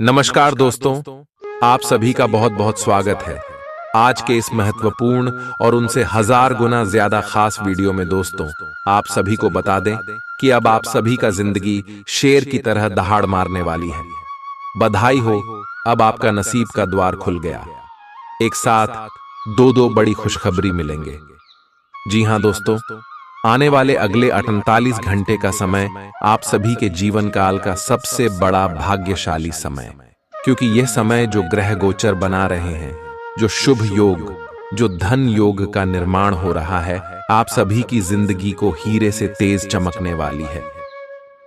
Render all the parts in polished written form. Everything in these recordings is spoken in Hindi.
नमस्कार दोस्तों, आप सभी का बहुत बहुत स्वागत है आज के इस महत्वपूर्ण और उनसे हजार गुना ज्यादा खास वीडियो में। दोस्तों, आप सभी को बता दें कि अब आप सभी का जिंदगी शेर की तरह दहाड़ मारने वाली है। बधाई हो, अब आपका नसीब का द्वार खुल गया। एक साथ दो बड़ी खुशखबरी मिलेंगे। जी हां दोस्तों, आने वाले अगले 48 घंटे का समय आप सभी के जीवन काल का सबसे बड़ा भाग्यशाली समय, क्योंकि यह समय जो ग्रह गोचर बना रहे हैं, जो शुभ योग, जो धन योग का निर्माण हो रहा है, आप सभी की जिंदगी को हीरे से तेज चमकने वाली है।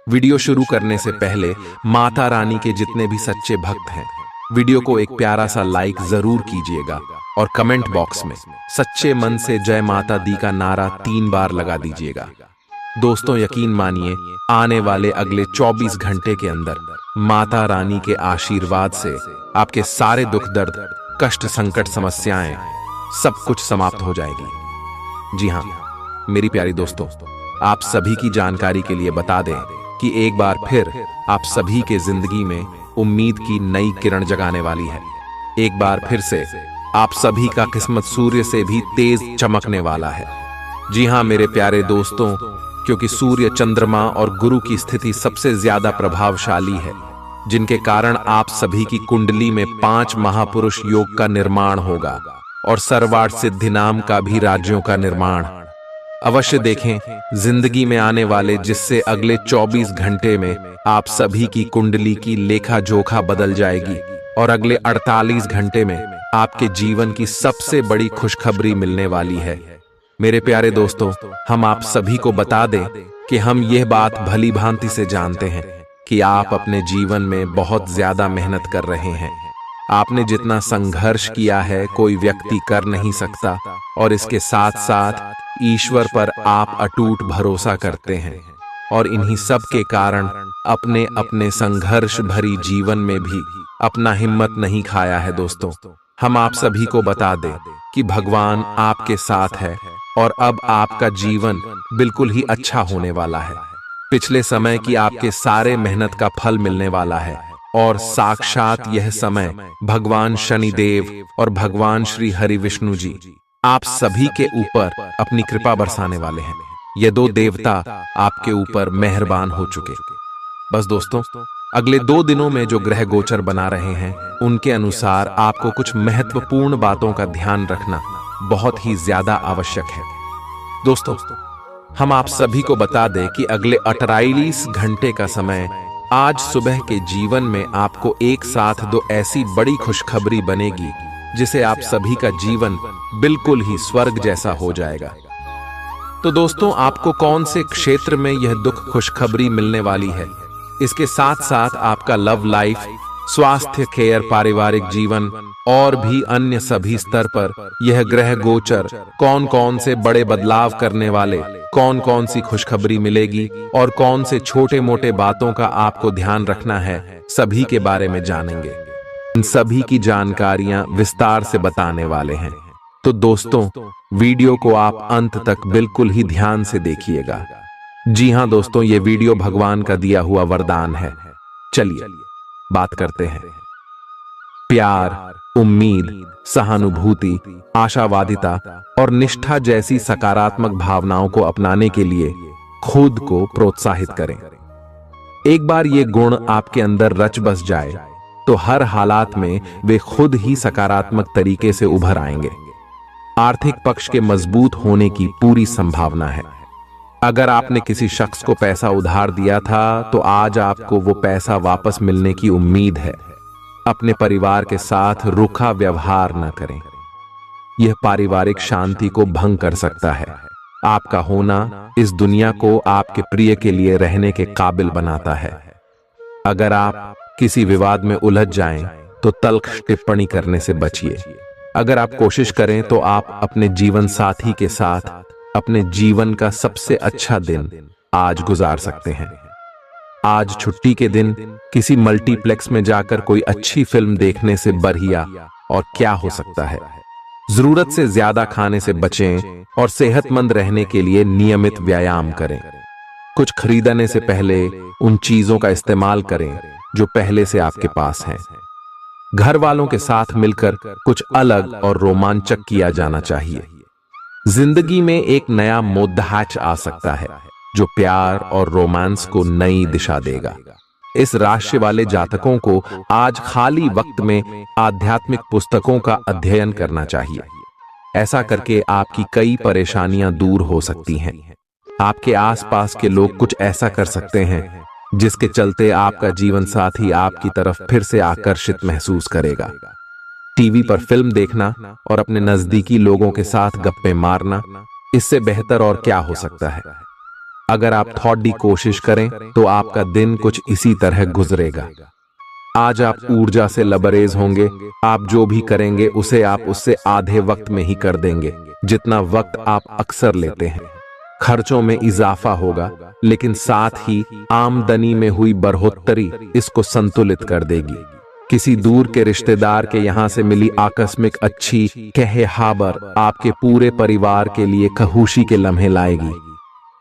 वीडियो शुरू करने से पहले माता रानी के जितने भी सच्चे भक्त हैं, वीडियो को एक प्यारा सा लाइक जरूर कीजिएगा और कमेंट बॉक्स में सच्चे मन से जय माता दी का नारा 3 बार लगा दीजिएगा। दोस्तों, यकीन मानिए, आने वाले अगले 24 घंटे के अंदर माता रानी के आशीर्वाद से आपके सारे दुख दर्द, कष्ट, संकट, समस्याएं सब कुछ समाप्त हो जाएगी। जी हां मेरी प्यारी दोस्तों, आप सभी की जानकारी के लिए बता दें कि एक बार फिर आप सभी के जिंदगी में उम्मीद की नई किरण जगाने वाली है। एक बार फिर से आप सभी का किस्मत सूर्य से भी तेज चमकने वाला है। जी हां मेरे प्यारे दोस्तों, क्योंकि सूर्य, चंद्रमा और गुरु की स्थिति सबसे ज्यादा प्रभावशाली है, जिनके कारण आप सभी की कुंडली में 5 महापुरुष योग का निर्माण होगा और सर्वार्थ सिद्धि नाम का भी राज्यों का निर्माण। अवश्य देखें जिंदगी में आने वाले, जिससे अगले 24 घंटे में आप सभी की कुंडली की लेखा जोखा बदल जाएगी और अगले 48 घंटे में आपके जीवन की सबसे बड़ी खुशखबरी मिलने वाली है। मेरे प्यारे दोस्तों, हम आप सभी को बता दें कि हम यह बात भली भांति से जानते हैं कि आप अपने जीवन में बहुत ज्यादा मेहनत कर रहे हैं। आपने जितना संघर्ष किया है कोई व्यक्ति कर नहीं सकता, और इसके साथ साथ ईश्वर पर आप अटूट भरोसा करते हैं और इन्हीं सब के कारण अपने अपने संघर्ष भरी जीवन में भी अपना हिम्मत नहीं खाया है। दोस्तों, हम आप सभी को बता दें कि भगवान आपके साथ है और अब आपका जीवन बिल्कुल ही अच्छा होने वाला है। पिछले समय की आपके सारे मेहनत का फल मिलने वाला है और साक्षात यह समय भगवान शनिदेव और भगवान श्री हरि विष्णु जी आप सभी के ऊपर अपनी कृपा बरसाने वाले हैं। ये 2 देवता आपके ऊपर मेहरबान हो चुके। बस दोस्तों, अगले 2 दिनों में जो ग्रह गोचर बना रहे हैं, उनके अनुसार आपको कुछ महत्वपूर्ण बातों का ध्यान रखना बहुत ही ज्यादा आवश्यक है। दोस्तों, हम आप सभी को बता दें कि अगले 48 घंटे का समय, आज सुबह के जीवन में आपको एक साथ 2 ऐसी बड़ी खुशखबरी बनेगी जिसे आप सभी का जीवन बिल्कुल ही स्वर्ग जैसा हो जाएगा। तो दोस्तों, आपको कौन से क्षेत्र में यह दुख खुशखबरी मिलने वाली है, इसके साथ साथ आपका लव लाइफ, स्वास्थ्य, केयर, पारिवारिक जीवन और भी अन्य सभी स्तर पर यह ग्रह गोचर कौन कौन से बड़े बदलाव करने वाले, कौन कौन सी खुशखबरी मिलेगी और कौन से छोटे मोटे बातों का आपको ध्यान रखना है, सभी के बारे में जानेंगे। इन सभी की जानकारियां विस्तार से बताने वाले हैं। तो दोस्तों, वीडियो को आप अंत तक बिल्कुल ही ध्यान से देखिएगा। जी हां दोस्तों, ये वीडियो भगवान का दिया हुआ वरदान है। चलिए बात करते हैं। प्यार, उम्मीद, सहानुभूति, आशावादिता और निष्ठा जैसी सकारात्मक भावनाओं को अपनाने के लिए खुद को प्रोत्साहित करें। एक बार ये गुण आपके अंदर रच बस जाए तो हर हालात में वे खुद ही सकारात्मक तरीके से उभर आएंगे। आर्थिक पक्ष के मजबूत होने की पूरी संभावना है। अगर आपने किसी शख्स को पैसा उधार दिया था तो आज आपको वो पैसा वापस मिलने की उम्मीद है। अपने परिवार के साथ रूखा व्यवहार न करें, यह पारिवारिक शांति को भंग कर सकता है। आपका होना इस दुनिया को आपके प्रिय के लिए रहने के काबिल बनाता है। अगर आप किसी विवाद में उलझ जाएं तो तल्ख टिप्पणी करने से बचिए। अगर आप कोशिश करें तो आप अपने जीवन साथी के साथ अपने जीवन का सबसे अच्छा दिन आज गुजार सकते हैं। आज छुट्टी के दिन किसी मल्टीप्लेक्स में जाकर कोई अच्छी फिल्म देखने से बढ़िया और क्या हो सकता है। जरूरत से ज्यादा खाने से बचें और सेहतमंद रहने के लिए नियमित व्यायाम करें। कुछ खरीदने से पहले उन चीजों का इस्तेमाल करें जो पहले से आपके पास हैं। घर वालों के साथ मिलकर कुछ अलग और रोमांचक किया जाना चाहिए। जिंदगी में एक नया मोद्दाच आ सकता है जो प्यार और रोमांस को नई दिशा देगा। इस राशि वाले जातकों को आज खाली वक्त में आध्यात्मिक पुस्तकों का अध्ययन करना चाहिए। ऐसा करके आपकी कई परेशानियां दूर हो सकती हैं। आपके आसपास के लोग कुछ ऐसा कर सकते हैं जिसके चलते आपका जीवन साथी आपकी तरफ फिर से आकर्षित महसूस करेगा। टीवी पर फिल्म देखना और अपने नजदीकी लोगों के साथ गप्पे मारना, इससे बेहतर और क्या हो सकता है। अगर आप थोड़ी कोशिश करें तो आपका दिन कुछ इसी तरह गुजरेगा। आज आप ऊर्जा से लबरेज होंगे। आप जो भी करेंगे उसे आप उससे आधे वक्त में ही कर देंगे जितना वक्त आप अक्सर लेते हैं। खर्चों में इजाफा होगा, लेकिन साथ ही आमदनी में हुई बढ़ोतरी इसको संतुलित कर देगी। किसी दूर के रिश्तेदार के यहां से मिली आकस्मिक अच्छी खबर आपके पूरे परिवार के लिए खुशी के लम्हे लाएगी।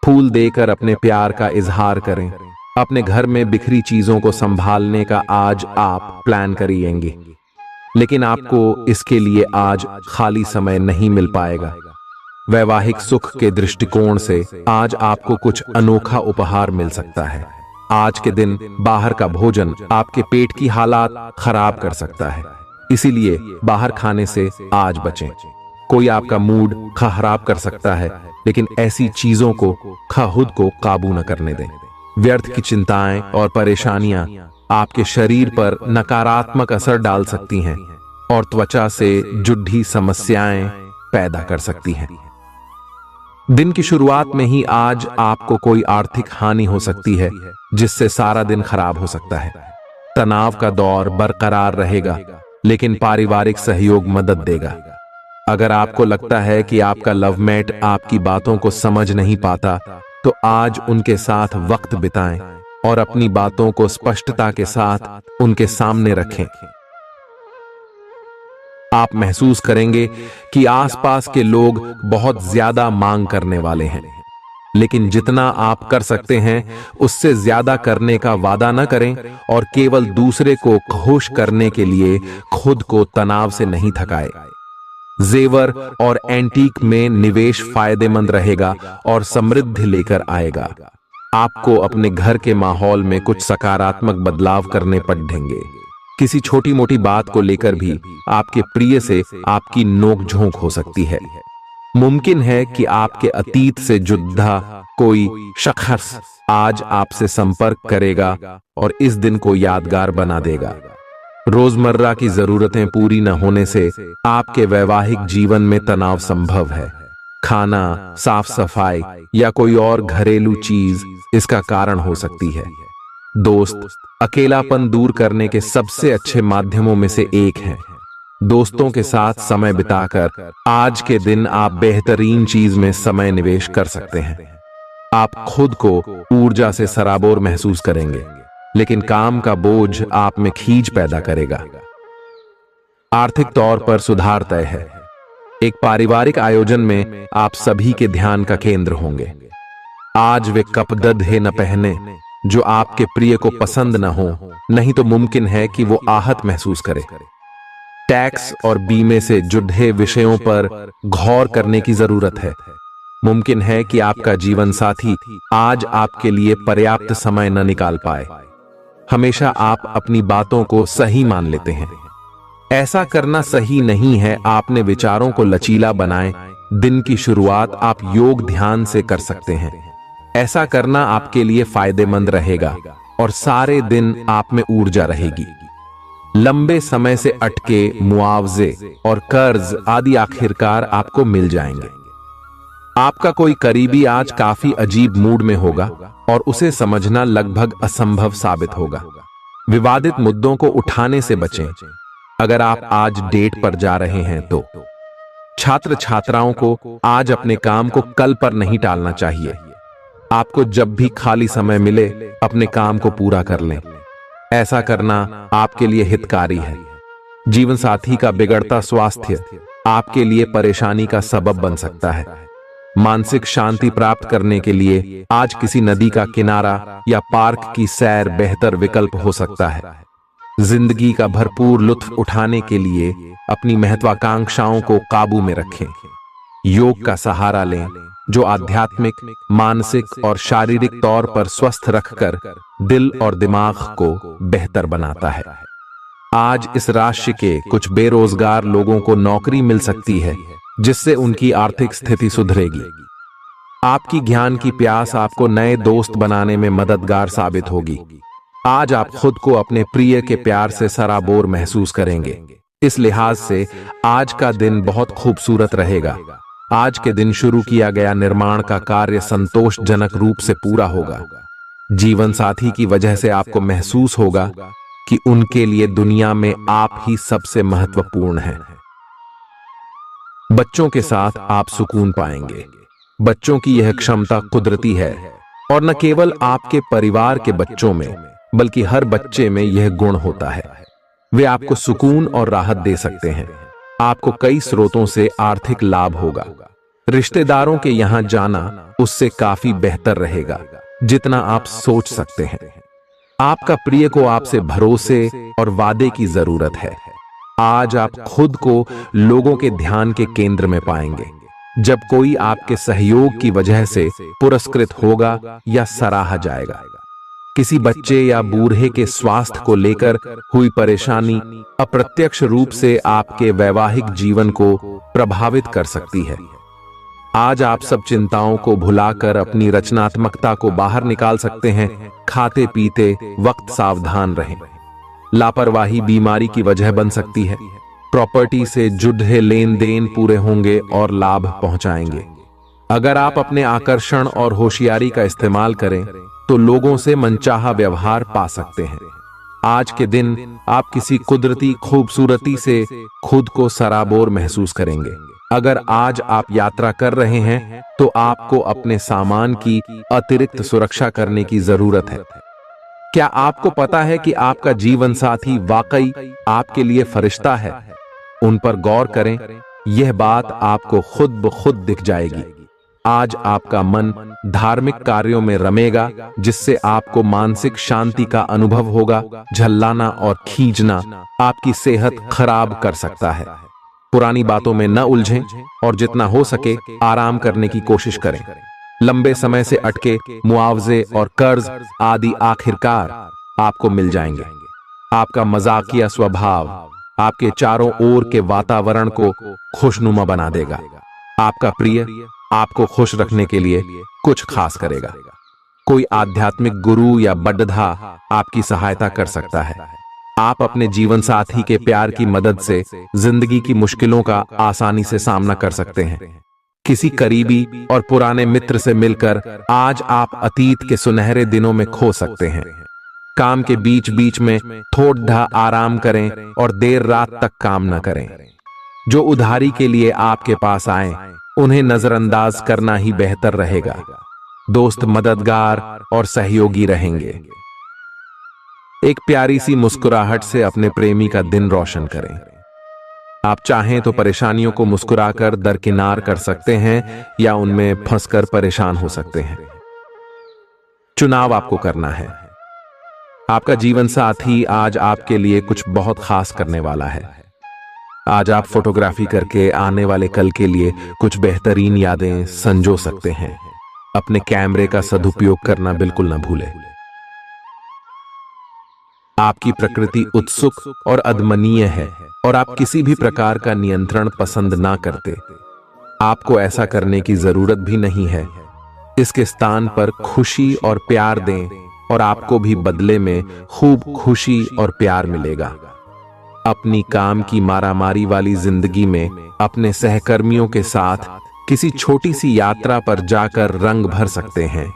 फूल देकर अपने प्यार का इजहार करें। अपने घर में बिखरी चीजों को संभालने का आज आप प्लान करिएंगे, लेकिन आपको इसके लिए आज खाली समय नहीं मिल पाएगा। वैवाहिक सुख के दृष्टिकोण से आज आपको कुछ अनोखा उपहार मिल सकता है। आज के दिन बाहर का भोजन आपके पेट की हालात खराब कर सकता है, इसीलिए बाहर खाने से आज बचें। कोई आपका मूड खराब कर सकता है, लेकिन ऐसी चीजों को खुद को काबू न करने दें। व्यर्थ की चिंताएं और परेशानियां आपके शरीर पर नकारात्मक असर डाल सकती हैं और त्वचा से जुड़ी समस्याएं पैदा कर सकती हैं। दिन की शुरुआत में ही आज आपको कोई आर्थिक हानि हो सकती है, जिससे सारा दिन खराब हो सकता है। तनाव का दौर बरकरार रहेगा, लेकिन पारिवारिक सहयोग मदद देगा। अगर आपको लगता है कि आपका लवमेट आपकी बातों को समझ नहीं पाता, तो आज उनके साथ वक्त बिताएं और अपनी बातों को स्पष्टता के साथ उनके सामने रखें। आप महसूस करेंगे कि आसपास के लोग बहुत ज्यादा मांग करने वाले हैं, लेकिन जितना आप कर सकते हैं उससे ज्यादा करने का वादा न करें और केवल दूसरे को खुश करने के लिए खुद को तनाव से नहीं थकाए। जेवर और एंटीक में निवेश फायदेमंद रहेगा और समृद्धि लेकर आएगा। आपको अपने घर के माहौल में कुछ सकारात्मक बदलाव करने पड़ेंगे। किसी छोटी मोटी बात को लेकर भी आपके प्रिय से आपकी नोकझोंक हो सकती है। मुमकिन है कि आपके अतीत से जुड़ा कोई शख्स आज आपसे संपर्क करेगा और इस दिन को यादगार बना देगा। रोजमर्रा की जरूरतें पूरी न होने से आपके वैवाहिक जीवन में तनाव संभव है। खाना, साफ सफाई या कोई और घरेलू चीज इसका कारण हो सकती है। दोस्त अकेलापन दूर करने के सबसे अच्छे माध्यमों में से एक है। दोस्तों के साथ समय बिताकर आज के दिन आप बेहतरीन चीज में समय निवेश कर सकते हैं। आप खुद को ऊर्जा से सराबोर महसूस करेंगे, लेकिन काम का बोझ आप में खींच पैदा करेगा। आर्थिक तौर पर सुधार तय है। एक पारिवारिक आयोजन में आप सभी के ध्यान का केंद्र होंगे। आज वे कपड़े न पहने जो आपके प्रिय को पसंद न हो, नहीं तो मुमकिन है कि वो आहत महसूस करे। टैक्स और बीमे से जुड़े विषयों पर गौर करने की जरूरत है। मुमकिन है कि आपका जीवन साथी आज आपके लिए पर्याप्त समय न निकाल पाए। हमेशा आप अपनी बातों को सही मान लेते हैं। ऐसा करना सही नहीं है। आपने विचारों को लचीला बनाएं। दिन की शुरुआत आप योग ध्यान से कर सकते हैं। ऐसा करना आपके लिए फायदेमंद रहेगा और सारे दिन आप में ऊर्जा रहेगी। लंबे समय से अटके मुआवजे और कर्ज आदि आखिरकार आपको मिल जाएंगे। आपका कोई करीबी आज काफी अजीब मूड में होगा और उसे समझना लगभग असंभव साबित होगा। विवादित मुद्दों को उठाने से बचें। अगर आप आज डेट पर जा रहे हैं तो छात्र छात्राओं को आज अपने काम को कल पर नहीं टालना चाहिए। आपको जब भी खाली समय मिले अपने काम को पूरा कर लें। ऐसा करना आपके लिए हितकारी है। जीवन साथी का बिगड़ता स्वास्थ्य आपके लिए परेशानी का सबब बन सकता है। मानसिक शांति प्राप्त करने के लिए आज किसी नदी का किनारा या पार्क की सैर बेहतर विकल्प हो सकता है। जिंदगी का भरपूर लुत्फ उठाने के लिए अपनी महत्वाकांक्षाओं को काबू में रखें। योग का सहारा लें, जो आध्यात्मिक, मानसिक और शारीरिक तौर पर स्वस्थ रखकर दिल और दिमाग को बेहतर बनाता है। आज इस राशि के कुछ बेरोजगार लोगों को नौकरी मिल सकती है, जिससे उनकी आर्थिक स्थिति सुधरेगी। आपकी ज्ञान की प्यास आपको नए दोस्त बनाने में मददगार साबित होगी। आज आप खुद को अपने प्रिय के प्यार से सराबोर महसूस करेंगे। इस लिहाज से आज का दिन बहुत खूबसूरत रहेगा। आज के दिन शुरू किया गया निर्माण का कार्य संतोषजनक रूप से पूरा होगा। जीवन साथी की वजह से आपको महसूस होगा कि उनके लिए दुनिया में आप ही सबसे महत्वपूर्ण हैं। बच्चों के साथ आप सुकून पाएंगे। बच्चों की यह क्षमता कुदरती है और न केवल आपके परिवार के बच्चों में, बल्कि हर बच्चे में यह गुण होता है। वे आपको सुकून और राहत दे सकते हैं। आपको कई स्रोतों से आर्थिक लाभ होगा। रिश्तेदारों के यहां जाना उससे काफी बेहतर रहेगा, जितना आप सोच सकते हैं। आपका प्रिय को आपसे भरोसे और वादे की जरूरत है। आज आप खुद को लोगों के ध्यान के केंद्र में पाएंगे, जब कोई आपके सहयोग की वजह से पुरस्कृत होगा या सराहा जाएगा। किसी बच्चे या बूढ़े के स्वास्थ्य को लेकर हुई परेशानी अप्रत्यक्ष रूप से आपके वैवाहिक जीवन को प्रभावित कर सकती है। आज आप सब चिंताओं को भुलाकर अपनी रचनात्मकता को बाहर निकाल सकते हैं। खाते पीते वक्त सावधान रहें। लापरवाही बीमारी की वजह बन सकती है। प्रॉपर्टी से जुड़े लेन देन पूरे होंगे और लाभ पहुंचाएंगे। अगर आप अपने आकर्षण और होशियारी का इस्तेमाल करें तो लोगों से मनचाहा व्यवहार पा सकते हैं। आज के दिन आप किसी कुदरती खूबसूरती से खुद को सराबोर महसूस करेंगे। अगर आज आप यात्रा कर रहे हैं तो आपको अपने सामान की अतिरिक्त सुरक्षा करने की जरूरत है। क्या आपको पता है कि आपका जीवन साथी वाकई आपके लिए फरिश्ता है? उन पर गौर करें, यह बात आपको खुद ब खुद दिख जाएगी। आज आपका मन धार्मिक कार्यों में रमेगा, जिससे आपको मानसिक शांति का अनुभव होगा। झल्लाना और खींचना आपकी सेहत खराब कर सकता है। पुरानी बातों में न उलझें और जितना हो सके आराम करने की कोशिश करें। लंबे समय से अटके मुआवजे और कर्ज आदि आखिरकार आपको मिल जाएंगे। आपका मजाकिया स्वभाव आपके चारों ओर के वातावरण को खुशनुमा बना देगा। आपका प्रिय आपको खुश रखने के लिए कुछ खास करेगा। कोई आध्यात्मिक गुरु या बड्ढा आपकी सहायता कर सकता है। आप अपने जीवन साथी के प्यार की मदद से जिंदगी की मुश्किलों का आसानी से सामना कर सकते हैं। किसी करीबी और पुराने मित्र से मिलकर आज आप अतीत के सुनहरे दिनों में खो सकते हैं। काम के बीच बीच में थोड़ा आराम करें और देर रात तक काम न करें। जो उधारी के लिए आपके पास आए उन्हें नजरअंदाज करना ही बेहतर रहेगा। दोस्त मददगार और सहयोगी रहेंगे। एक प्यारी सी मुस्कुराहट से अपने प्रेमी का दिन रोशन करें। आप चाहें तो परेशानियों को मुस्कुराकर दरकिनार कर सकते हैं या उनमें फंसकर परेशान हो सकते हैं। चुनाव आपको करना है। आपका जीवन साथी आज आपके लिए कुछ बहुत खास करने वाला है। आज आप फोटोग्राफी करके आने वाले कल के लिए कुछ बेहतरीन यादें संजो सकते हैं। अपने कैमरे का सदुपयोग करना बिल्कुल न भूलें। आपकी प्रकृति उत्सुक और अदमनीय है और आप किसी भी प्रकार का नियंत्रण पसंद ना करते। आपको ऐसा करने की जरूरत भी नहीं है। इसके स्थान पर खुशी और प्यार दें और आपको भी बदले में खूब खुशी और प्यार मिलेगा। अपनी काम की मारामारी वाली जिंदगी में अपने सहकर्मियों के साथ किसी छोटी सी यात्रा पर जाकर रंग भर सकते हैं।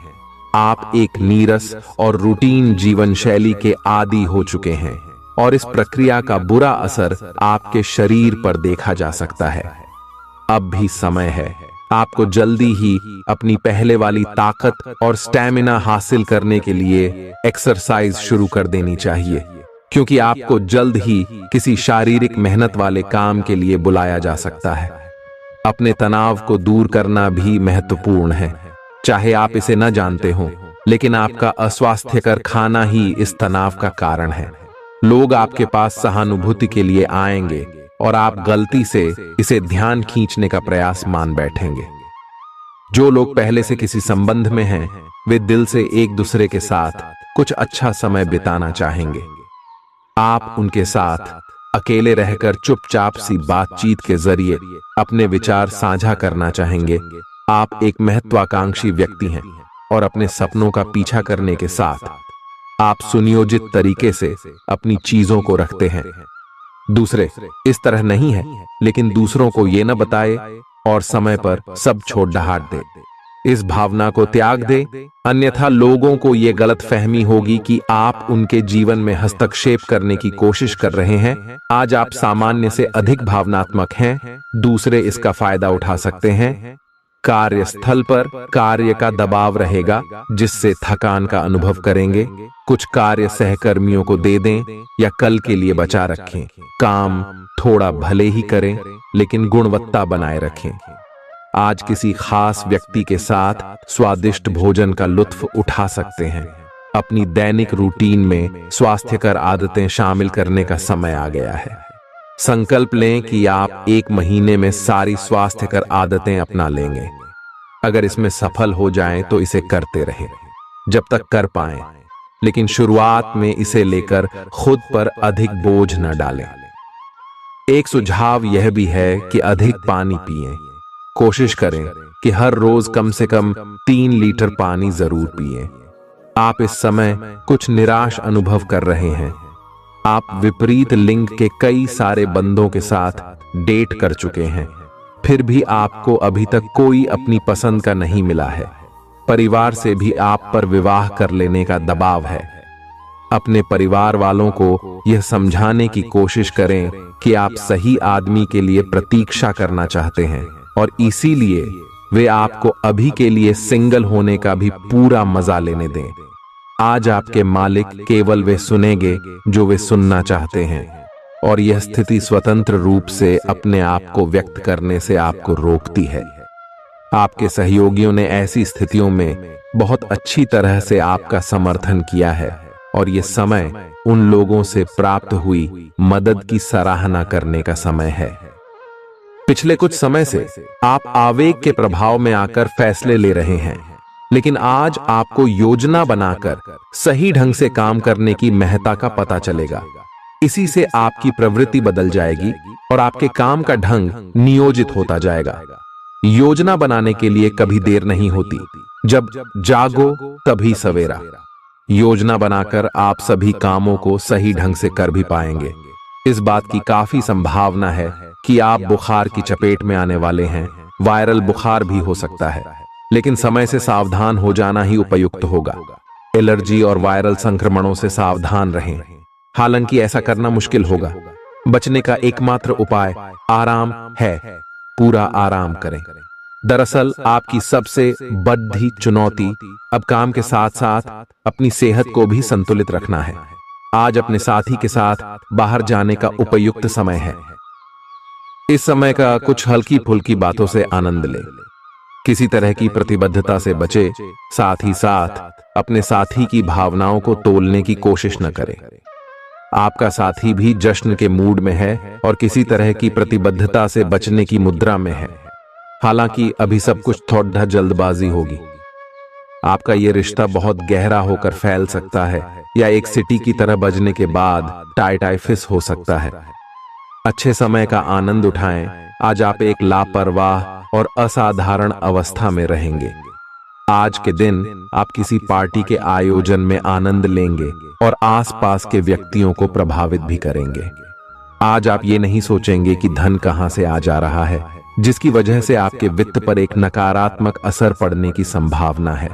आप एक नीरस और रूटीन जीवन शैली के आदी हो चुके हैं और इस प्रक्रिया का बुरा असर आपके शरीर पर देखा जा सकता है। अब भी समय है। आपको जल्दी ही अपनी पहले वाली ताकत और स्टैमिना हासिल करने के लिए एक्सरसाइज शुरू कर देनी चाहिए, क्योंकि आपको जल्द ही किसी शारीरिक मेहनत वाले काम के लिए बुलाया जा सकता है। अपने तनाव को दूर करना भी महत्वपूर्ण है। चाहे आप इसे न जानते हो, लेकिन आपका अस्वास्थ्यकर खाना ही इस तनाव का कारण है। लोग आपके पास सहानुभूति के लिए आएंगे और आप गलती से इसे ध्यान खींचने का प्रयास मान बैठेंगे। जो लोग पहले से किसी संबंध में हैं, वे दिल से एक दूसरे के साथ कुछ अच्छा समय बिताना चाहेंगे। आप उनके साथ अकेले रहकर चुपचाप सी बातचीत के जरिए अपने विचार साझा करना चाहेंगे। आप एक महत्वाकांक्षी व्यक्ति हैं और अपने सपनों का पीछा करने के साथ आप सुनियोजित तरीके से अपनी चीजों को रखते हैं। दूसरे इस तरह नहीं है, लेकिन दूसरों को ये न बताए और समय पर सब छोड़ ढाट दे। इस भावना को त्याग दे, अन्यथा लोगों को ये गलत फहमी होगी कि आप उनके जीवन में हस्तक्षेप करने की कोशिश कर रहे हैं। आज आप सामान्य से अधिक भावनात्मक हैं, दूसरे इसका फायदा उठा सकते हैं। कार्यस्थल पर कार्य का दबाव रहेगा, जिससे थकान का अनुभव करेंगे। कुछ कार्य सहकर्मियों को दे दें या कल के लिए बचा रखें। काम थोड़ा भले ही करें, लेकिन गुणवत्ता बनाए रखें। आज किसी खास व्यक्ति के साथ स्वादिष्ट भोजन का लुत्फ उठा सकते हैं। अपनी दैनिक रूटीन में स्वास्थ्यकर आदतें शामिल करने का समय आ गया है। संकल्प लें कि आप 1 महीने में सारी स्वास्थ्यकर आदतें अपना लेंगे। अगर इसमें सफल हो जाएं तो इसे करते रहें जब तक कर पाएं, लेकिन शुरुआत में इसे लेकर खुद पर अधिक बोझ न डालें। एक सुझाव यह भी है कि अधिक पानी पिएं। कोशिश करें कि हर रोज कम से कम 3 लीटर पानी जरूर पिएं। आप इस समय कुछ निराश अनुभव कर रहे हैं। आप विपरीत लिंग के कई सारे बंदों के साथ डेट कर चुके हैं, फिर भी आपको अभी तक कोई अपनी पसंद का नहीं मिला है। परिवार से भी आप पर विवाह कर लेने का दबाव है। अपने परिवार वालों को यह समझाने की कोशिश करें कि आप सही आदमी के लिए प्रतीक्षा करना चाहते हैं और इसीलिए वे आपको अभी के लिए सिंगल होने का भी पूरा मजा लेने दें। आज आपके मालिक केवल वे सुनेंगे जो वे सुनना चाहते हैं, और यह स्थिति स्वतंत्र रूप से अपने आप को व्यक्त करने से आपको रोकती है। आपके सहयोगियों ने ऐसी स्थितियों में बहुत अच्छी तरह से आपका समर्थन किया है, और यह समय उन लोगों से प्राप्त हुई मदद की सराहना करने का समय है। पिछले कुछ समय से आप आवेग के प्रभाव में आकर फैसले ले रहे हैं, लेकिन आज आपको योजना बनाकर सही ढंग से काम करने की महत्ता का पता चलेगा। इसी से आपकी प्रवृत्ति बदल जाएगी और आपके काम का ढंग नियोजित होता जाएगा। योजना बनाने के लिए कभी देर नहीं होती, जब जागो तभी सवेरा। योजना बनाकर आप सभी कामों को सही ढंग से कर भी पाएंगे। इस बात की काफी संभावना है कि आप बुखार की चपेट में आने वाले हैं। वायरल बुखार भी हो सकता है, लेकिन समय से सावधान हो जाना ही उपयुक्त होगा। एलर्जी और वायरल संक्रमणों से सावधान रहें। हालांकि ऐसा करना मुश्किल होगा। बचने का एकमात्र उपाय आराम है। पूरा आराम करें। दरअसल आपकी सबसे बड़ी चुनौती अब काम के साथ साथ अपनी सेहत को भी संतुलित रखना है। आज अपने साथी के साथ बाहर जाने का उपयुक्त समय है। इस समय का कुछ हल्की फुल्की बातों से आनंद लें। किसी तरह की प्रतिबद्धता से बचे, साथ ही साथ अपने साथी की भावनाओं को तोलने की कोशिश न करें। आपका साथी भी जश्न के मूड में है और किसी तरह की प्रतिबद्धता से बचने की मुद्रा में है। हालांकि अभी सब कुछ थोड़ा जल्दबाजी होगी। आपका यह रिश्ता बहुत गहरा होकर फैल सकता है, या एक सिटी की तरह बजने के बाद टाइफिस हो सकता है। अच्छे समय का आनंद उठाएं। आज आप एक लापरवाह और असाधारण अवस्था में रहेंगे। आज के दिन आप किसी पार्टी के आयोजन में आनंद लेंगे और आसपास के व्यक्तियों को प्रभावित भी करेंगे। आज आप ये नहीं सोचेंगे कि धन कहां से आ जा रहा है, जिसकी वजह से आपके वित्त पर एक नकारात्मक असर पड़ने की संभावना है।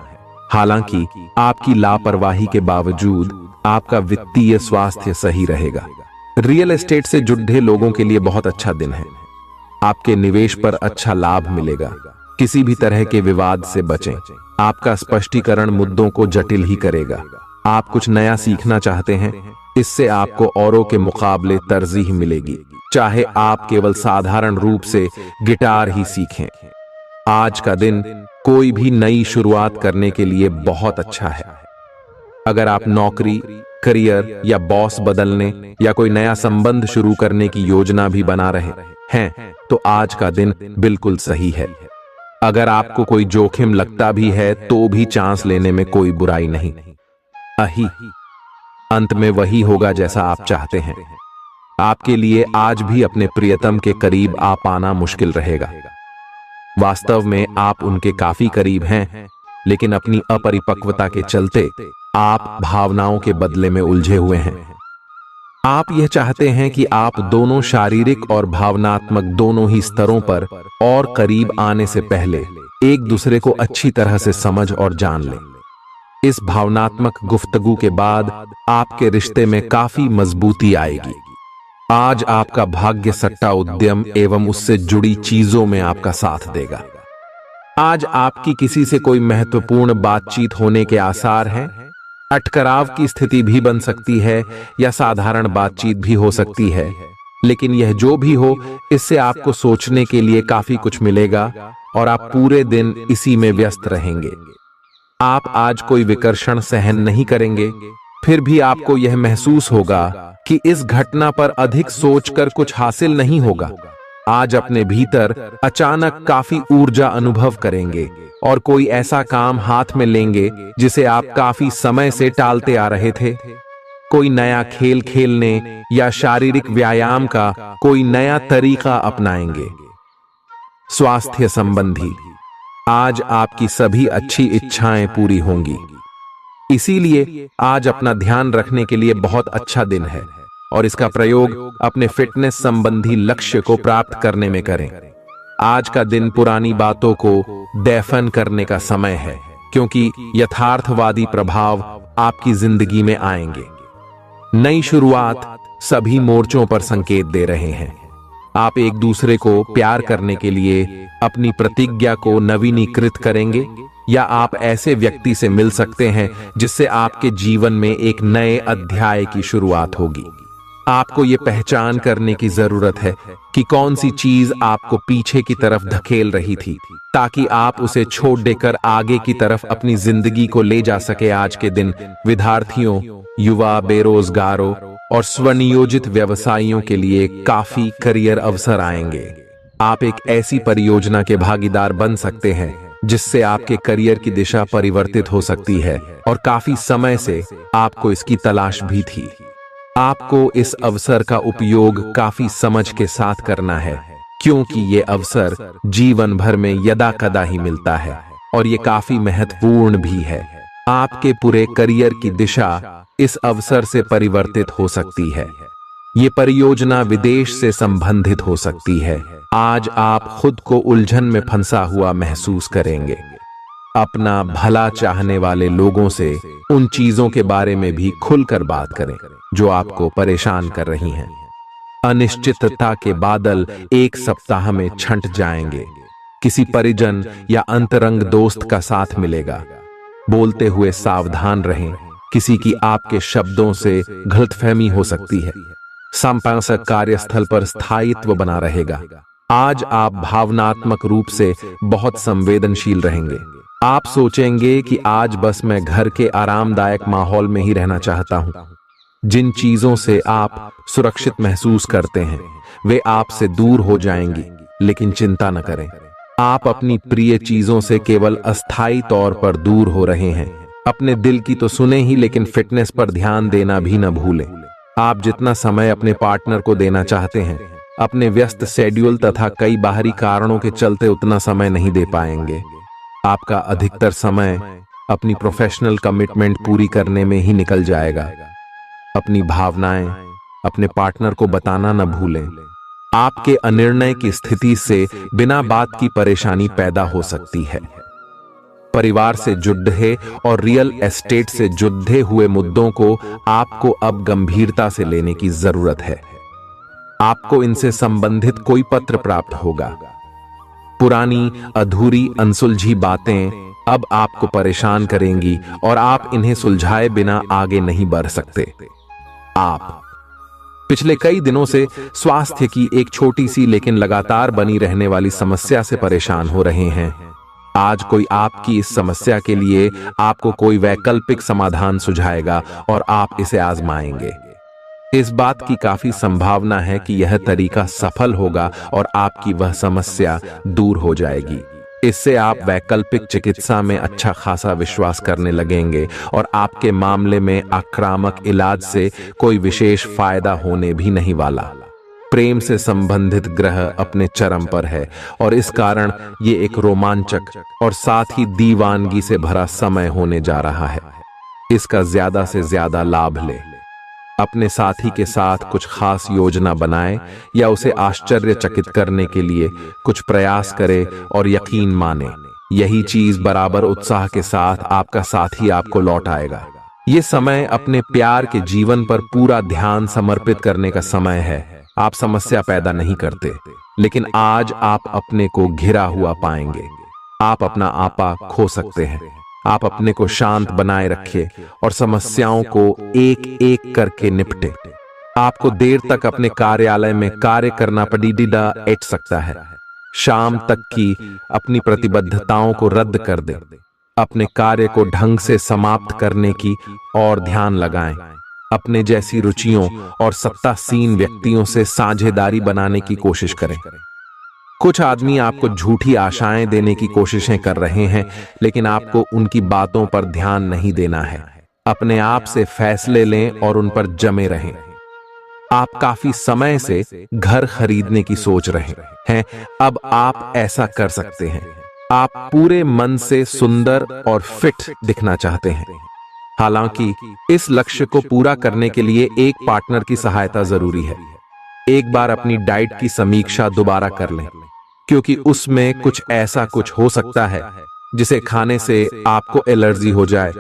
हालांकि आपकी लापरवाही के बावजूद आपका वित्तीय स्वास्थ्य सही रहेगा। रियल एस्टेट से जुड़े लोगों के लिए बहुत अच्छा दिन है। आपके निवेश पर अच्छा लाभ मिलेगा। किसी भी तरह के विवाद से बचें। आपका स्पष्टीकरण मुद्दों को जटिल ही करेगा। आप कुछ नया सीखना चाहते हैं, इससे आपको औरों के मुकाबले तरजीह मिलेगी। चाहे आप केवल साधारण रूप से गिटार ही सीखें। आज का दिन कोई भी नई शुरुआत करने के लिए बहुत अच्छा है। अगर आप नौकरी, करियर या बॉस बदलने या कोई नया संबंध शुरू करने की योजना भी बना रहे हैं तो आज का दिन बिल्कुल सही है। अगर आपको कोई जोखिम लगता भी है तो भी चांस लेने में कोई बुराई नहीं। अंत में वही होगा जैसा आप चाहते हैं। आपके लिए आज भी अपने प्रियतम के करीब आ पाना मुश्किल रहेगा। वास्तव में आप उनके काफी करीब हैं, लेकिन अपनी अपरिपक्वता के चलते आप भावनाओं के बदले में उलझे हुए हैं। आप यह चाहते हैं कि आप दोनों शारीरिक और भावनात्मक दोनों ही स्तरों पर और करीब आने से पहले एक दूसरे को अच्छी तरह से समझ और जान लें। इस भावनात्मक गुफ्तगू के बाद आपके रिश्ते में काफी मजबूती आएगी। आज आपका भाग्य सट्टा उद्यम एवं उससे जुड़ी चीजों में आपका साथ देगा। आज आपकी किसी से कोई महत्वपूर्ण बातचीत होने के आसार हैं। अटकराव की स्थिति भी बन सकती है या साधारण बातचीत भी हो सकती है, लेकिन यह जो भी हो, इससे आपको सोचने के लिए काफी कुछ मिलेगा और आप पूरे दिन इसी में व्यस्त रहेंगे। आप आज कोई विकर्षण सहन नहीं करेंगे, फिर भी आपको यह महसूस होगा कि इस घटना पर अधिक सोचकर कुछ हासिल नहीं होगा। आज अपने भीतर अचानक काफी ऊर्जा अनुभव करेंगे और कोई ऐसा काम हाथ में लेंगे जिसे आप काफी समय से टालते आ रहे थे। कोई नया खेल खेलने या शारीरिक व्यायाम का कोई नया तरीका अपनाएंगे। स्वास्थ्य संबंधी आज आपकी सभी अच्छी इच्छाएं पूरी होंगी, इसीलिए आज अपना ध्यान रखने के लिए बहुत अच्छा दिन है और इसका प्रयोग अपने फिटनेस संबंधी लक्ष्य को प्राप्त करने में करें। आज का दिन पुरानी बातों को दफन करने का समय है, क्योंकि यथार्थवादी प्रभाव आपकी जिंदगी में आएंगे। नई शुरुआत सभी मोर्चों पर संकेत दे रहे हैं। आप एक दूसरे को प्यार करने के लिए अपनी प्रतिज्ञा को नवीनीकृत करेंगे या आप ऐसे व्यक्ति से मिल सकते हैं जिससे आपके जीवन में एक नए अध्याय की शुरुआत होगी। आपको ये पहचान करने की जरूरत है कि कौन सी चीज आपको पीछे की तरफ धकेल रही थी, ताकि आप उसे छोड़ देकर आगे की तरफ अपनी जिंदगी को ले जा सके। आज के दिन विद्यार्थियों, युवा, बेरोजगारों और स्वनियोजित व्यवसायियों के लिए काफी करियर अवसर आएंगे। आप एक ऐसी परियोजना के भागीदार बन सकते हैं जिससे आपके करियर की दिशा परिवर्तित हो सकती है और काफी समय से आपको इसकी तलाश भी थी। आपको इस अवसर का उपयोग काफी समझ के साथ करना है, क्योंकि ये अवसर जीवन भर में यदा कदा ही मिलता है और ये काफी महत्वपूर्ण भी है। आपके पूरे करियर की दिशा इस अवसर से परिवर्तित हो सकती है। ये परियोजना विदेश से संबंधित हो सकती है। आज आप खुद को उलझन में फंसा हुआ महसूस करेंगे। अपना भला चाहने वाले लोगों से उन चीजों के बारे में भी खुलकर बात करें जो आपको परेशान कर रही हैं। अनिश्चितता के बादल एक सप्ताह में छंट जाएंगे। किसी परिजन या अंतरंग दोस्त का साथ मिलेगा। बोलते हुए सावधान रहें, किसी की आपके शब्दों से गलतफहमी हो सकती है। संपादक कार्यस्थल पर स्थायित्व बना रहेगा। आज आप भावनात्मक रूप से बहुत संवेदनशील रहेंगे। आप सोचेंगे कि आज बस मैं घर के आरामदायक माहौल में ही रहना चाहता हूं। जिन चीजों से आप सुरक्षित महसूस करते हैं वे आपसे दूर हो जाएंगी, लेकिन चिंता न करें, आप अपनी प्रिय चीजों से केवल अस्थायी तौर पर दूर हो रहे हैं। अपने दिल की तो सुने ही, लेकिन फिटनेस पर ध्यान देना भी न भूलें। आप जितना समय अपने पार्टनर को देना चाहते हैं, अपने व्यस्त शेड्यूल तथा कई बाहरी कारणों के चलते उतना समय नहीं दे पाएंगे। आपका अधिकतर समय अपनी प्रोफेशनल कमिटमेंट पूरी करने में ही निकल जाएगा। अपनी भावनाएं अपने पार्टनर को बताना न भूलें। आपके अनिर्णय की स्थिति से बिना बात की परेशानी पैदा हो सकती है। परिवार से जुड़े और रियल एस्टेट से जुड़े हुए मुद्दों को आपको अब गंभीरता से लेने की जरूरत है। आपको इनसे संबंधित कोई पत्र प्राप्त होगा। पुरानी, अधूरी, अनसुलझी बातें अब आपको परेशान करेंगी और आप इन्हें सुलझाए बिना आगे नहीं बढ़ सकते। आप पिछले कई दिनों से स्वास्थ्य की एक छोटी सी लेकिन लगातार बनी रहने वाली समस्या से परेशान हो रहे हैं। आज कोई आपकी इस समस्या के लिए आपको कोई वैकल्पिक समाधान सुझाएगा और आप इसे आजमाएंगे। इस बात की काफी संभावना है कि यह तरीका सफल होगा और आपकी वह समस्या दूर हो जाएगी। इससे आप वैकल्पिक चिकित्सा में अच्छा खासा विश्वास करने लगेंगे और आपके मामले में आक्रामक इलाज से कोई विशेष फायदा होने भी नहीं वाला। प्रेम से संबंधित ग्रह अपने चरम पर है और इस कारण ये एक रोमांचक और साथ ही दीवानगी से भरा समय होने जा रहा है। इसका ज्यादा से ज्यादा लाभ ले। अपने साथी के साथ कुछ खास योजना बनाएं या उसे आश्चर्यचकित करने के लिए कुछ प्रयास करें और यकीन माने यही चीज बराबर उत्साह के साथ आपका साथी आपको लौट आएगा। ये समय अपने प्यार के जीवन पर पूरा ध्यान समर्पित करने का समय है। आप समस्या पैदा नहीं करते, लेकिन आज आप अपने को घिरा हुआ पाएंगे। आप अपना आपा खो सकते हैं। आप अपने को शांत बनाए रखिए और समस्याओं को एक एक करके निपटे। आपको देर तक अपने कार्यालय में कार्य करना पड़ सकता है। शाम तक की अपनी प्रतिबद्धताओं को रद्द कर दें। अपने कार्य को ढंग से समाप्त करने की और ध्यान लगाएं। अपने जैसी रुचियों और सत्तासीन व्यक्तियों से साझेदारी बनाने की कोशिश करें। कुछ आदमी आपको झूठी आशाएं देने की कोशिशें कर रहे हैं, लेकिन आपको उनकी बातों पर ध्यान नहीं देना है। अपने आप से फैसले लें और उन पर जमे रहें। आप काफी समय से घर खरीदने की सोच रहे हैं। अब आप ऐसा कर सकते हैं। आप पूरे मन से सुंदर और फिट दिखना चाहते हैं। हालांकि इस लक्ष्य को पूरा करने के लिए एक पार्टनर की सहायता जरूरी है। एक बार अपनी डाइट की समीक्षा दोबारा कर लें, क्योंकि उसमें कुछ हो सकता है जिसे खाने से आपको एलर्जी हो जाए।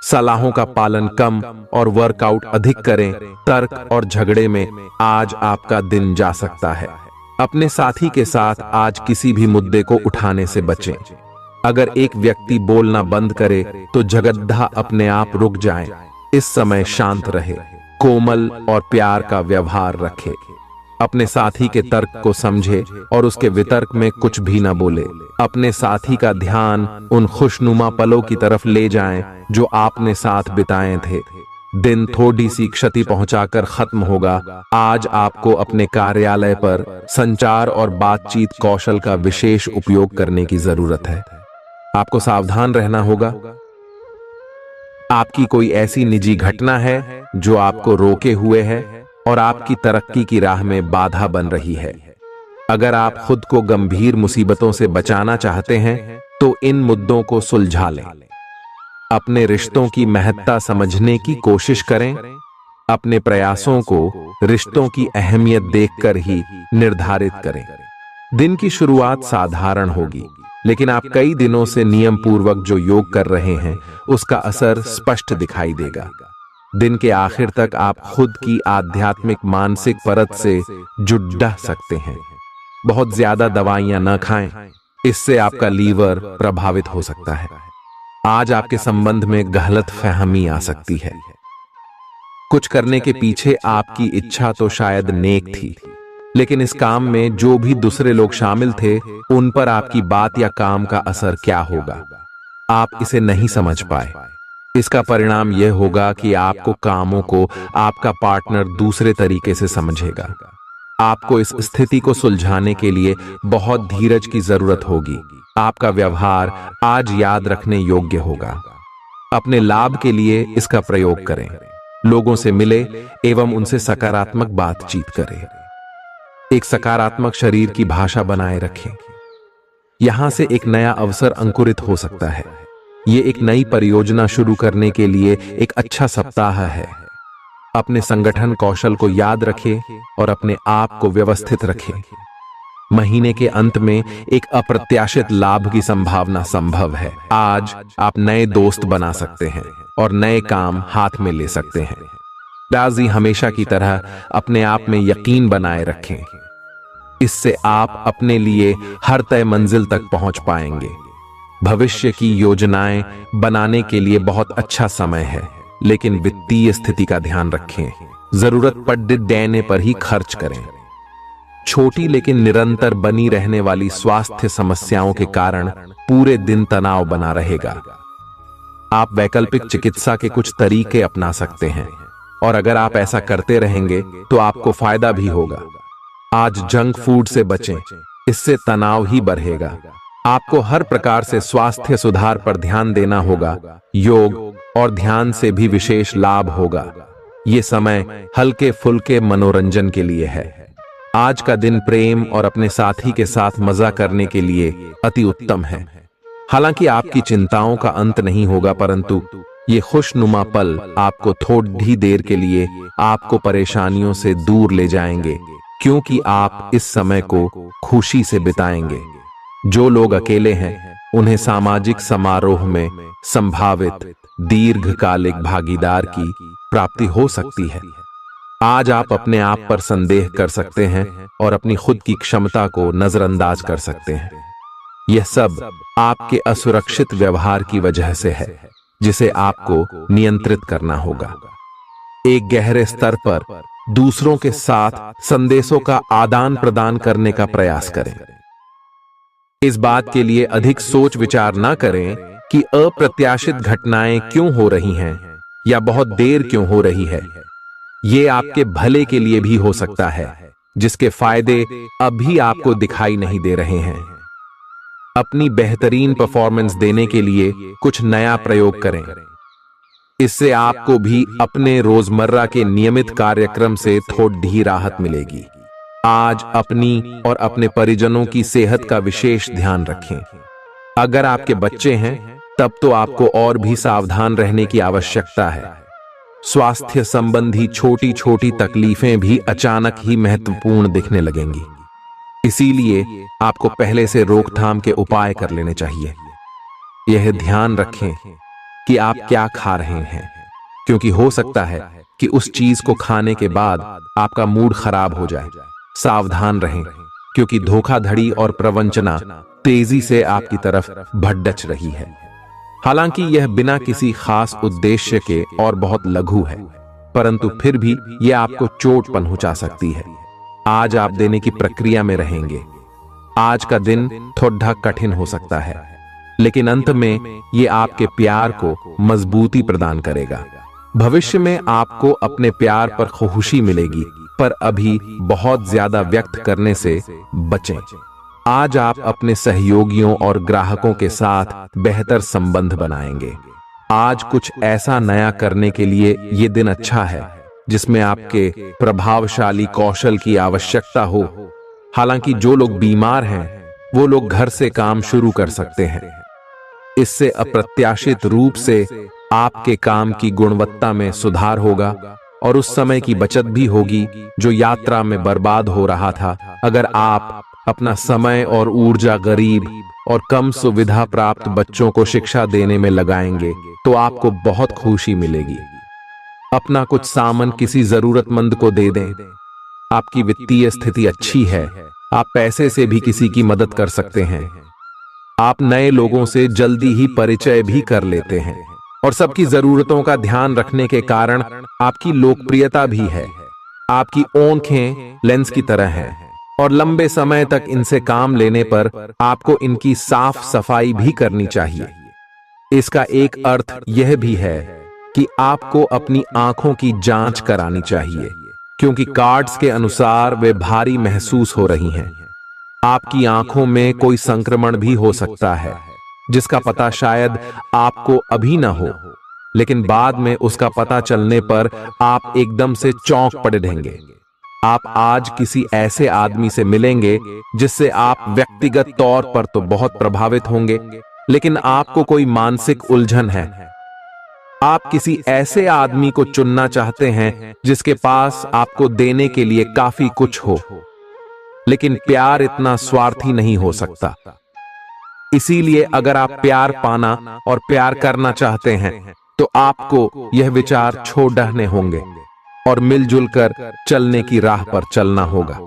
सलाहों का पालन कम और वर्कआउट अधिक करें। तर्क और झगड़े में आज आपका दिन जा सकता है। अपने साथी के साथ आज किसी भी मुद्दे को उठाने से बचें। अगर एक व्यक्ति बोलना बंद करे तो जगद्धा अपने आप रुक जाए। इस समय शांत रहे, कोमल और प्यार का व्यवहार रखे। अपने साथी के तर्क को समझे और उसके वितर्क में कुछ भी न बोले। अपने साथी का ध्यान उन खुशनुमा पलों की तरफ ले जाएं जो आपने साथ बिताए थे। दिन थोड़ी सी क्षति पहुंचाकर खत्म होगा। आज आपको अपने कार्यालय पर संचार और बातचीत कौशल का विशेष उपयोग करने की जरूरत है। आपको सावधान रहना होगा। आपकी कोई ऐसी निजी घटना है जो आपको रोके हुए है और आपकी तरक्की की राह में बाधा बन रही है। अगर आप खुद को गंभीर मुसीबतों से बचाना चाहते हैं तो इन मुद्दों को सुलझा लें। अपने रिश्तों की महत्ता समझने की कोशिश करें। अपने प्रयासों को रिश्तों की अहमियत देखकर ही निर्धारित करें। दिन की शुरुआत साधारण होगी, लेकिन आप कई दिनों से नियम पूर्वक जो योग कर रहे हैं उसका असर स्पष्ट दिखाई देगा। दिन के आखिर तक आप खुद की आध्यात्मिक मानसिक परत से जुड़ सकते हैं। बहुत ज्यादा दवाइयां न खाएं, इससे आपका लीवर प्रभावित हो सकता है। आज आपके संबंध में गलतफहमी आ सकती है। कुछ करने के पीछे आपकी इच्छा तो शायद नेक थी, लेकिन इस काम में जो भी दूसरे लोग शामिल थे उन पर आपकी बात या काम का असर क्या होगा, आप इसे नहीं समझ पाए। इसका परिणाम यह होगा कि आपको कामों को आपका पार्टनर दूसरे तरीके से समझेगा। आपको इस स्थिति को सुलझाने के लिए बहुत धीरज की जरूरत होगी। आपका व्यवहार आज याद रखने योग्य होगा। अपने लाभ के लिए इसका प्रयोग करें। लोगों से मिले एवं उनसे सकारात्मक बातचीत करें। एक सकारात्मक शरीर की भाषा बनाए रखें। यहां से एक नया अवसर अंकुरित हो सकता है। ये एक नई परियोजना शुरू करने के लिए एक अच्छा सप्ताह है। अपने संगठन कौशल को याद रखें और अपने आप को व्यवस्थित रखें। महीने के अंत में एक अप्रत्याशित लाभ की संभावना संभव है। आज आप नए दोस्त बना सकते हैं और नए काम हाथ में ले सकते हैं। राजी हमेशा की तरह अपने आप में यकीन बनाए रखें। इससे आप अपने लिए हर तय मंजिल तक पहुंच पाएंगे। भविष्य की योजनाएं बनाने के लिए बहुत अच्छा समय है, लेकिन वित्तीय स्थिति का ध्यान रखें। जरूरत पड़ने पर ही खर्च करें। छोटी लेकिन निरंतर बनी रहने वाली स्वास्थ्य समस्याओं के कारण पूरे दिन तनाव बना रहेगा। आप वैकल्पिक चिकित्सा के कुछ तरीके अपना सकते हैं और अगर आप ऐसा करते रहेंगे तो आपको फायदा भी होगा। आज जंक फूड से बचें, इससे तनाव ही बढ़ेगा। आपको हर प्रकार से स्वास्थ्य सुधार पर ध्यान देना होगा। योग और ध्यान से भी विशेष लाभ होगा। ये समय हल्के फुल्के मनोरंजन के लिए है। आज का दिन प्रेम और अपने साथी के साथ मजा करने के लिए अति उत्तम है। हालांकि आपकी चिंताओं का अंत नहीं होगा, परंतु ये खुशनुमा पल आपको थोड़ी देर के लिए आपको परेशानियों से दूर ले जाएंगे, क्योंकि आप इस समय को खुशी से बिताएंगे। जो लोग अकेले हैं उन्हें सामाजिक समारोह में संभावित दीर्घकालिक भागीदार की प्राप्ति हो सकती है। आज आप अपने आप पर संदेह कर सकते हैं और अपनी खुद की क्षमता को नजरअंदाज कर सकते हैं। यह सब आपके असुरक्षित व्यवहार की वजह से है, जिसे आपको नियंत्रित करना होगा। एक गहरे स्तर पर दूसरों के साथ संदेशों का आदान प्रदान करने का प्रयास करें। इस बात के लिए अधिक सोच विचार ना करें कि अप्रत्याशित घटनाएं क्यों हो रही हैं या बहुत देर क्यों हो रही है। ये आपके भले के लिए भी हो सकता है, जिसके फायदे अभी आपको दिखाई नहीं दे रहे हैं। अपनी बेहतरीन परफॉर्मेंस देने के लिए कुछ नया प्रयोग करें। इससे आपको भी अपने रोजमर्रा के नियमित कार्यक्रम से थोड़ी राहत मिलेगी। आज अपनी और अपने परिजनों की सेहत का विशेष ध्यान रखें। अगर आपके बच्चे हैं तब तो आपको और भी सावधान रहने की आवश्यकता है। स्वास्थ्य संबंधी छोटी छोटी तकलीफें भी अचानक ही महत्वपूर्ण दिखने लगेंगी। इसीलिए आपको पहले से रोकथाम के उपाय कर लेने चाहिए। यह ध्यान रखें कि आप क्या खा रहे हैं, क्योंकि हो सकता है कि उस चीज को खाने के बाद आपका मूड खराब हो जाए। सावधान रहें, क्योंकि धोखाधड़ी और प्रवंचना तेजी से आपकी तरफ भड़क रही है। हालांकि यह बिना किसी खास उद्देश्य के और बहुत लघु है, परंतु फिर भी यह आपको चोट पहुंचा सकती है। आज आप देने की प्रक्रिया में रहेंगे। आज का दिन थोड़ा कठिन हो सकता है, लेकिन अंत में यह आपके प्यार को मजबूती प्रदान करेगा। भविष्य में आपको अपने प्यार पर खुशी मिलेगी, पर अभी बहुत ज्यादा व्यक्त करने से बचें। आज आप अपने सहयोगियों और ग्राहकों के साथ बेहतर संबंध बनाएंगे। आज कुछ ऐसा नया करने के लिए ये दिन अच्छा है जिसमें आपके प्रभावशाली कौशल की आवश्यकता हो। हालांकि जो लोग बीमार हैं वो लोग घर से काम शुरू कर सकते हैं। इससे अप्रत्याशित रूप से आपके काम की गुणवत्ता में सुधार होगा और उस समय की बचत भी होगी जो यात्रा में बर्बाद हो रहा था। अगर आप अपना समय और ऊर्जा गरीब और कम सुविधा प्राप्त बच्चों को शिक्षा देने में लगाएंगे तो आपको बहुत खुशी मिलेगी। अपना कुछ सामान किसी जरूरतमंद को दे दें। आपकी वित्तीय स्थिति अच्छी है, आप पैसे से भी किसी की मदद कर सकते हैं। आप नए लोगों से जल्दी ही परिचय भी कर लेते हैं और सबकी जरूरतों का ध्यान रखने के कारण आपकी लोकप्रियता भी है। आपकी आंखें लेंस की तरह हैं और लंबे समय तक इनसे काम लेने पर आपको इनकी साफ सफाई भी करनी चाहिए। इसका एक अर्थ यह भी है कि आपको अपनी आंखों की जांच करानी चाहिए, क्योंकि कार्ड्स के अनुसार वे भारी महसूस हो रही हैं। आपकी आंखों में कोई संक्रमण भी हो सकता है, जिसका पता शायद आपको अभी ना हो, लेकिन बाद में उसका पता चलने पर आप एकदम से चौंक पड़े रहेंगे। आप आज किसी ऐसे आदमी से मिलेंगे जिससे आप व्यक्तिगत तौर पर तो बहुत प्रभावित होंगे, लेकिन आपको कोई मानसिक उलझन है। आप किसी ऐसे आदमी को चुनना चाहते हैं जिसके पास आपको देने के लिए काफी कुछ हो, लेकिन प्यार इतना स्वार्थी नहीं हो सकता। इसीलिए अगर आप प्यार पाना और प्यार करना चाहते हैं तो आपको यह विचार छोड़ने होंगे और मिलजुल कर चलने की राह पर चलना होगा।